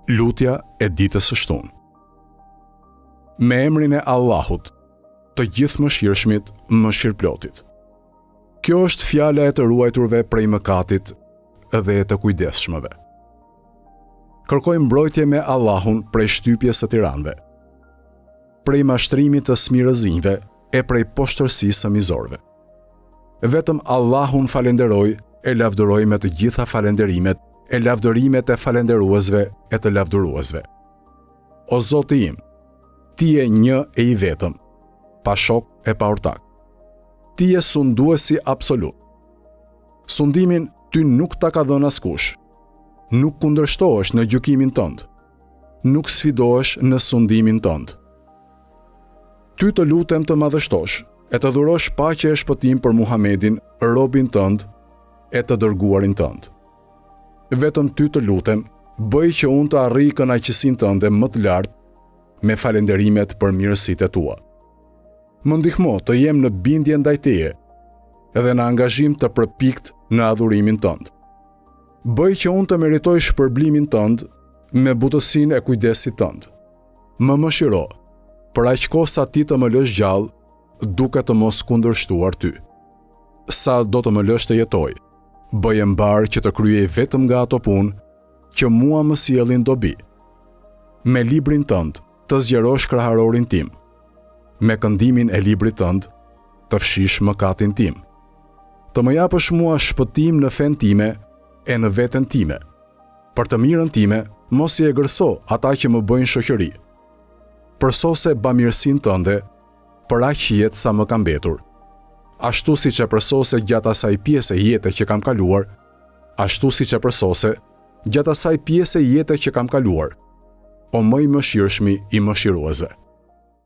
Lutja e ditës së shtunë. Me emrin e Allahut, të gjithë mëshirshmit, mëshirplotit. Kjo është fjala e të ruajturve prej mëkatit dhe e të kujdesshmëve. Kërkoj mbrojtje me Allahun prej shtypjes së tiranëve, prej mashtrimit të smirëzinjve e prej poshtërsisë së mizorëve. Vetëm Allahun falenderoj, e lavdëroj me të gjitha falenderimet, e lavdërimet e falenderuesve e të lavdëruesve. O Zoti im, Ti je një e i vetëm, pa shok e pa ortak. Ti je sunduesi absolut. Sundimin Ty nuk ta ka dhënë askush. Nuk kundërshtohesh në gjykimin tënd. Nuk sfidohesh në sundimin tënd. Ty të lutem të madhështosh, e të dhurosh paqe e shpëtim për Muhamedin, robin tënd, e të dërguarin tënd. Vetëm Ty të lutem, bëj që unë të arrij kënaqësinë tënde më të lartë me falenderimet për mirësitë Tua. Më ndihmo të jem në bindje ndaj Teje dhe në angazhim të përpikt në adhurimin tënd. Bëj që unë të meritoj shpërblimin tënd me butësinë e kujdesit tënd. Më mëshiro, për aq kohë sa Ti të më lësh gjallë, duke të mos kundërshtuar Ty. Sa do të më lësh të jetoj, bëje mbar që të kryej vetëm nga ato punë që mua më sjellin dobi. Me librin tënd të zgjerosh kraharorin tim. Me këndimin e librit tënd të fshish mëkatin tim. Të më japësh mua shpëtim në fen time e në veten time. Për të mirën time, mos i egërso ata që më bëjnë shoqëri. Përsose bamirësinë tënde për aq jetë sa më ka mbetur. Ashtu siç e përsose gjatë asaj pjese jete që kam kaluar, ashtu siç e përsose gjatë asaj pjese jete që kam kaluar. O më i mëshirshmi i mëshiruesve.